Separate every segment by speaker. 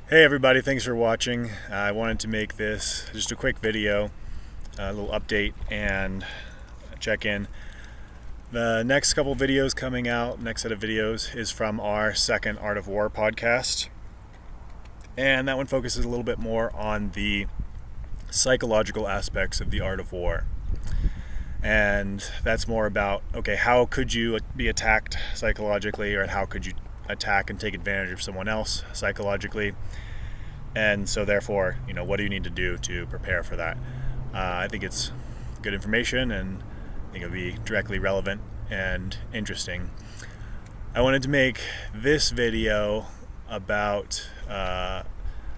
Speaker 1: Hey everybody, thanks for watching. I wanted to make this just a quick video, a little update and check in. The next couple videos coming out, next set of videos, is from our second Art of War podcast. And that one focuses a little bit more on the psychological aspects of the art of war. And that's more about, okay, how could you be attacked psychologically, or how could you attack and take advantage of someone else psychologically? And so therefore, what do you need to do to prepare for that? I think it's good information, and I think it'll be directly relevant and interesting. I wanted to make this video about a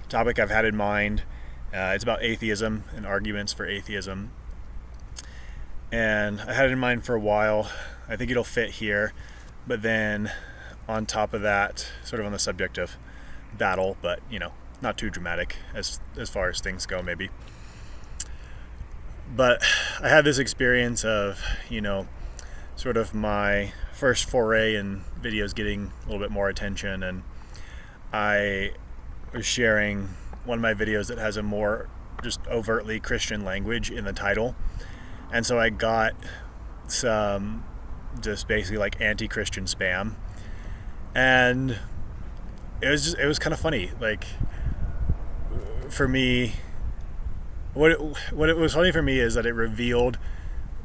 Speaker 1: topic I've had in mind. It's about atheism and arguments for atheism. And I had it in mind for a while. I think it'll fit here. But then on top of that, sort of on the subject of battle, but not too dramatic as far as things go, maybe. But I had this experience of, sort of my first foray in videos getting a little bit more attention, and I was sharing one of my videos that has a more just overtly Christian language in the title, and so I got some just basically like anti-Christian spam, and it was kind of funny. Like, for me, what it was funny for me is that it revealed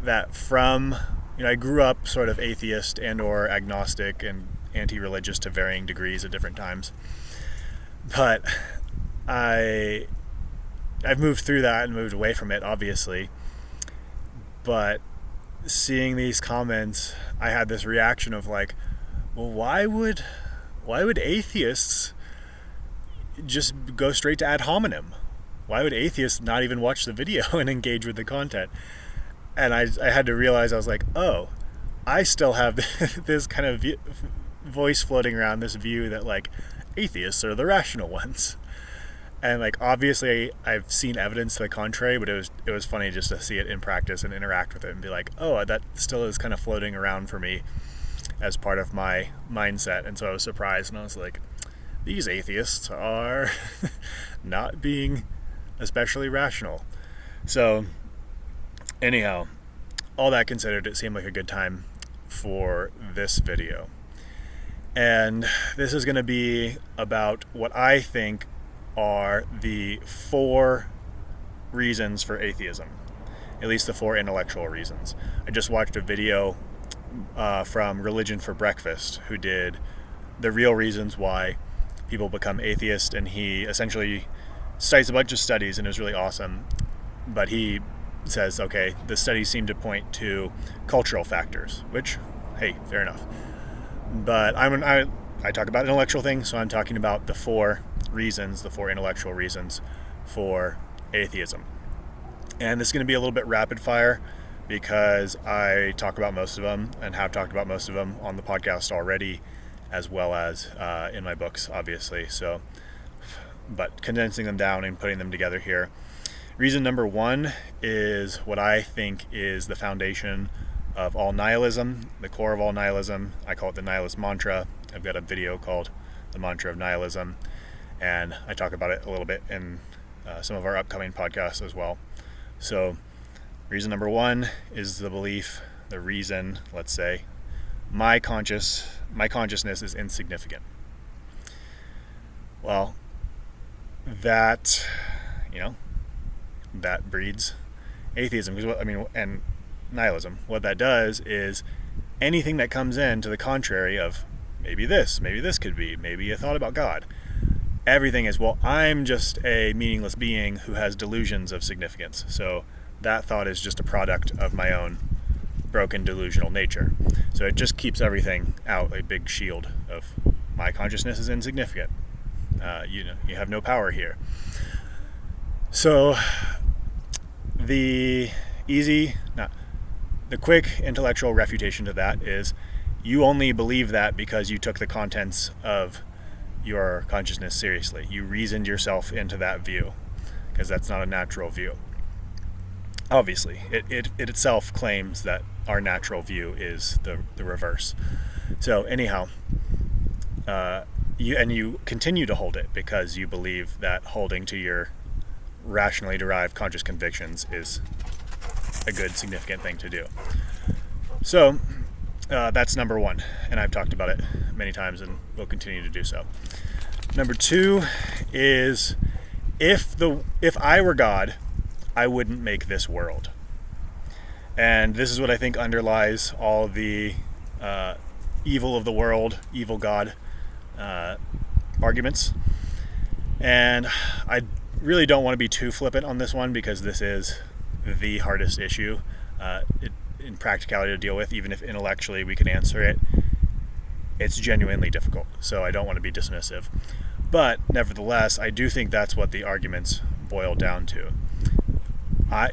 Speaker 1: that from, I grew up sort of atheist and or agnostic and anti-religious to varying degrees at different times, but I've moved through that and moved away from it, obviously. But seeing these comments, I had this reaction of like, well, why would atheists just go straight to ad hominem? Why would atheists not even watch the video and engage with the content? And I had to realize, I was like, oh, I still have this kind of voice floating around, this view that like atheists are the rational ones. And like, obviously I've seen evidence to the contrary, but it was funny just to see it in practice and interact with it and be like, oh, that still is kind of floating around for me as part of my mindset. And so I was surprised, and I was like, these atheists are not being especially rational. So anyhow, all that considered, it seemed like a good time for this video. And this is going to be about what I think are the 4 reasons for atheism, at least the 4 intellectual reasons. I just watched a video from Religion for Breakfast, who did the real reasons why people become atheist, and he essentially cites a bunch of studies, and it was really awesome. But he says, okay, the studies seem to point to cultural factors, which, hey, fair enough. But I talk about intellectual things, so I'm talking about the 4 reasons, the 4 intellectual reasons for atheism. And this is going to be a little bit rapid fire, because I talk about most of them and have talked about most of them on the podcast already, as well as in my books, obviously. So, but condensing them down and putting them together here. Reason number 1 is what I think is the foundation of all nihilism, the core of all nihilism. I call it the nihilist mantra. I've got a video called The Mantra of Nihilism, and I talk about it a little bit in some of our upcoming podcasts as well. So reason number 1 is the belief, the reason, let's say, my consciousness is insignificant. Well, that breeds atheism, and nihilism. What that does is anything that comes in to the contrary of maybe this could be, maybe a thought about God, everything is, well, I'm just a meaningless being who has delusions of significance. So that thought is just a product of my own broken delusional nature. So it just keeps everything out, a big shield of my consciousness is insignificant. You have no power here. So the quick intellectual refutation to that is, you only believe that because you took the contents of your consciousness seriously. You reasoned yourself into that view, because that's not a natural view. Obviously, it itself claims that our natural view is the reverse. So anyhow, you continue to hold it because you believe that holding to your rationally derived conscious convictions is a good, significant thing to do. So that's number one, and I've talked about it many times and will continue to do so. Number two is if I were God, I wouldn't make this world. And this is what I think underlies all the evil of the world, evil God arguments. And I really don't want to be too flippant on this one because this is the hardest issue in practicality to deal with. Even if intellectually we can answer it, it's genuinely difficult. So I don't want to be dismissive. But nevertheless, I do think that's what the arguments boil down to.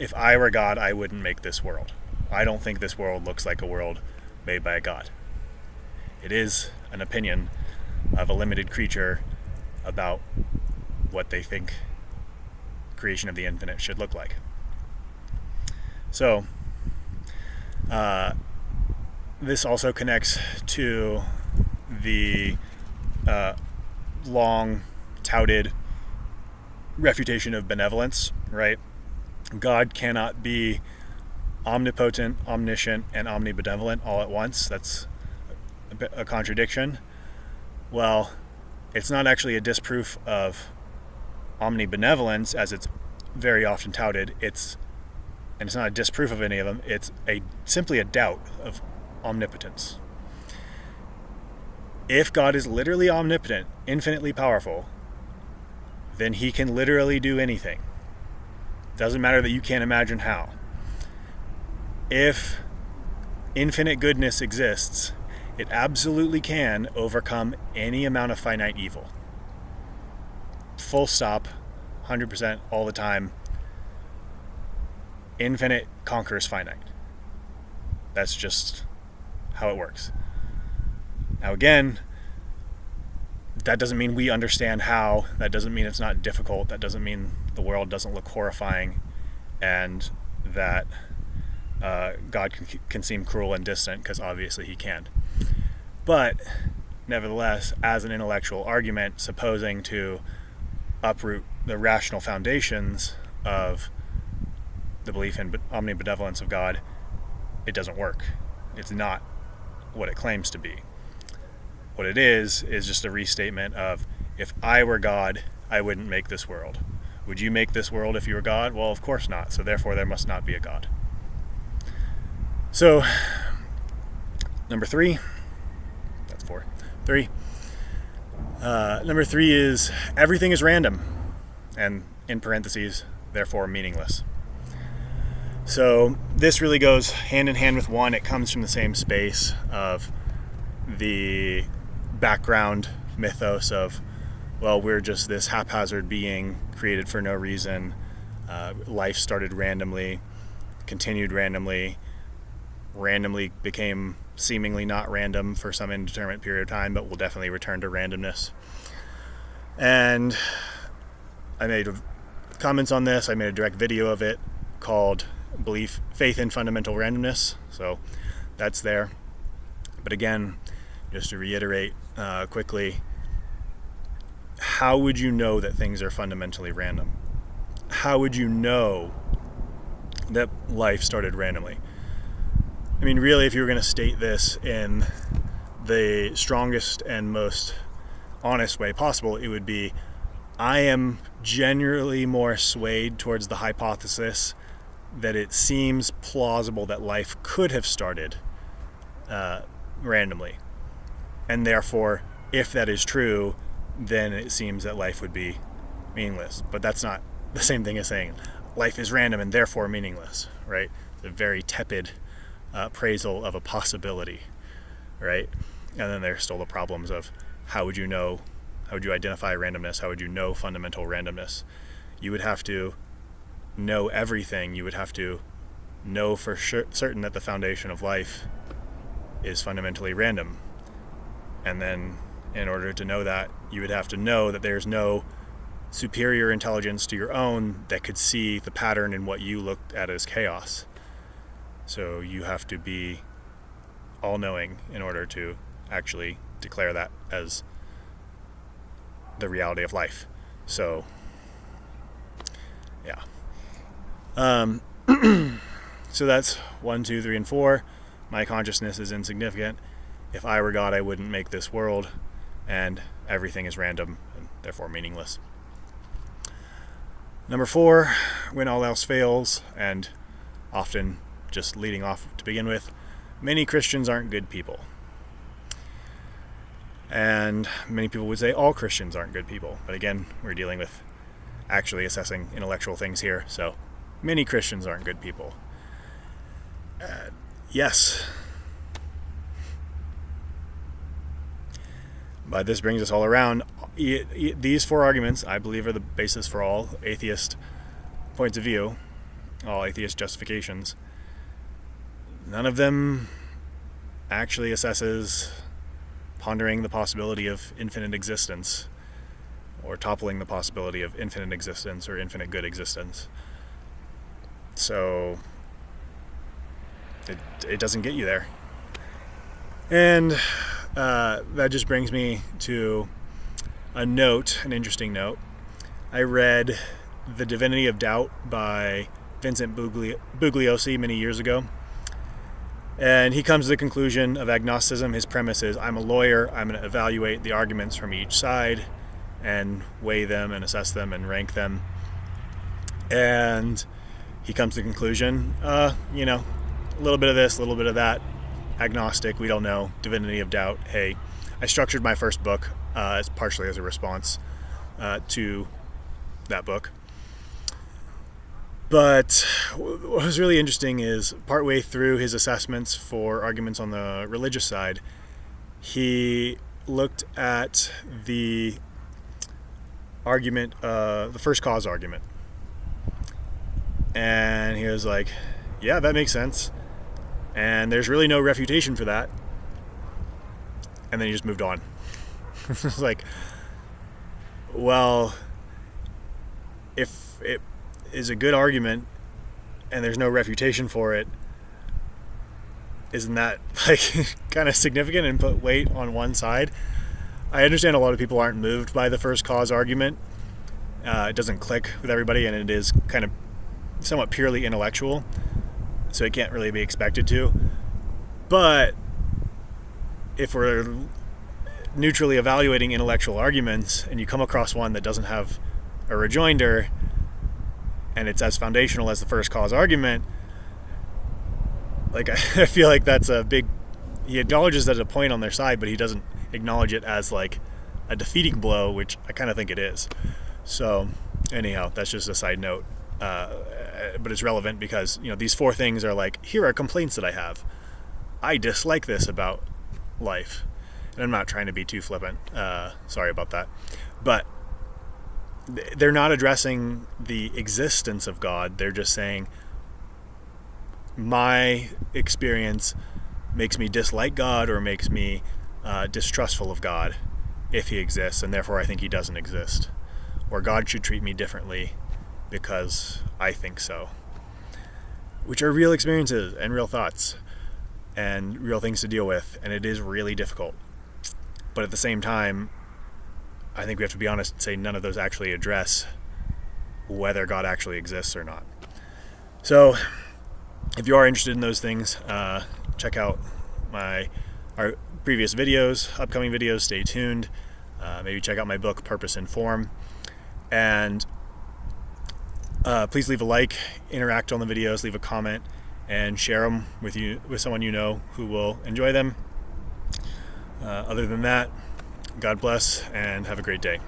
Speaker 1: If I were God, I wouldn't make this world. I don't think this world looks like a world made by a God. It is an opinion of a limited creature about what they think creation of the infinite should look like. So, this also connects to the long touted refutation of benevolence, right? God cannot be omnipotent, omniscient, and omnibenevolent all at once. That's a contradiction. Well, it's not actually a disproof of omnibenevolence as it's very often touted. It's not a disproof of any of them. It's simply a doubt of omnipotence. If God is literally omnipotent, infinitely powerful, then he can literally do anything. Doesn't matter that you can't imagine how. If infinite goodness exists, it absolutely can overcome any amount of finite evil. Full stop, 100% all the time. Infinite conquers finite. That's just how it works. Now again, that doesn't mean we understand how. That doesn't mean it's not difficult. That doesn't mean the world doesn't look horrifying and that God can seem cruel and distant, because obviously he can. But nevertheless, as an intellectual argument, supposing to uproot the rational foundations of the belief in omnibenevolence of God, it doesn't work. It's not what it claims to be. What it is just a restatement of, if I were God, I wouldn't make this world. Would you make this world if you were God? Well, of course not. So therefore, there must not be a God. So, number three. That's four. Three. Number three is everything is random, and in parentheses, therefore meaningless. So this really goes hand in hand with one. It comes from the same space of the background mythos of, well, we're just this haphazard being created for no reason. Life started randomly, continued randomly became seemingly not random for some indeterminate period of time, but will definitely return to randomness. And I made comments on this. I made a direct video of it called Faith in Fundamental Randomness. So that's there. But again, just to reiterate quickly, how would you know that things are fundamentally random? How would you know that life started randomly? I mean, really, if you were going to state this in the strongest and most honest way possible, it would be, I am generally more swayed towards the hypothesis that it seems plausible that life could have started randomly. And therefore, if that is true, then it seems that life would be meaningless. But that's not the same thing as saying life is random and therefore meaningless, right? It's a very tepid appraisal of a possibility, right? And then there's still the problems of how would you identify randomness? How would you know fundamental randomness? You would have to know everything. You would have to know for certain that the foundation of life is fundamentally random. And then in order to know that, you would have to know that there's no superior intelligence to your own that could see the pattern in what you looked at as chaos. So you have to be all-knowing in order to actually declare that as the reality of life. So, yeah. So that's 1, 2, 3, and 4. My consciousness is insignificant. If I were God, I wouldn't make this world, and everything is random and therefore meaningless. Number 4, when all else fails, and often just leading off to begin with, many Christians aren't good people. And many people would say all Christians aren't good people. But again, we're dealing with actually assessing intellectual things here. So many Christians aren't good people. Yes. But this brings us all around. These 4 arguments, I believe, are the basis for all atheist points of view, all atheist justifications. None of them actually assesses pondering the possibility of infinite existence, or toppling the possibility of infinite existence or infinite good existence. So it doesn't get you there. And that just brings me to an interesting note. I read The Divinity of Doubt by Vincent Bugliosi many years ago. And he comes to the conclusion of agnosticism. His premise is, I'm a lawyer, I'm going to evaluate the arguments from each side and weigh them and assess them and rank them. And he comes to the conclusion, a little bit of this, a little bit of that. Agnostic, we don't know. Divinity of Doubt, hey. I structured my first book partially as a response to that book. But what was really interesting is partway through his assessments for arguments on the religious side, he looked at the argument, the first cause argument. And he was like, yeah, that makes sense. And there's really no refutation for that. And then he just moved on. It's like, well, if it is a good argument and there's no refutation for it, isn't that like kind of significant and put weight on one side? I understand a lot of people aren't moved by the first cause argument. It doesn't click with everybody, and it is kind of somewhat purely intellectual, so it can't really be expected to. But if we're neutrally evaluating intellectual arguments and you come across one that doesn't have a rejoinder and it's as foundational as the first cause argument, like, I feel like that's a big, he acknowledges that a point on their side, but he doesn't acknowledge it as like a defeating blow, which I kind of think it is. So anyhow, that's just a side note, but it's relevant because, these 4 things are like, here are complaints that I have. I dislike this about life. And I'm not trying to be too flippant. Sorry about that. But they're not addressing the existence of God. They're just saying, my experience makes me dislike God or makes me distrustful of God if he exists, and therefore I think he doesn't exist. Or God should treat me differently because I think so. Which are real experiences and real thoughts and real things to deal with, and it is really difficult. But at the same time, I think we have to be honest and say none of those actually address whether God actually exists or not. So if you are interested in those things, check out our previous videos, upcoming videos, stay tuned. Maybe check out my book, Purpose and Form. And please leave a like, interact on the videos, leave a comment, and share them with someone you know who will enjoy them. Other than that, God bless and have a great day.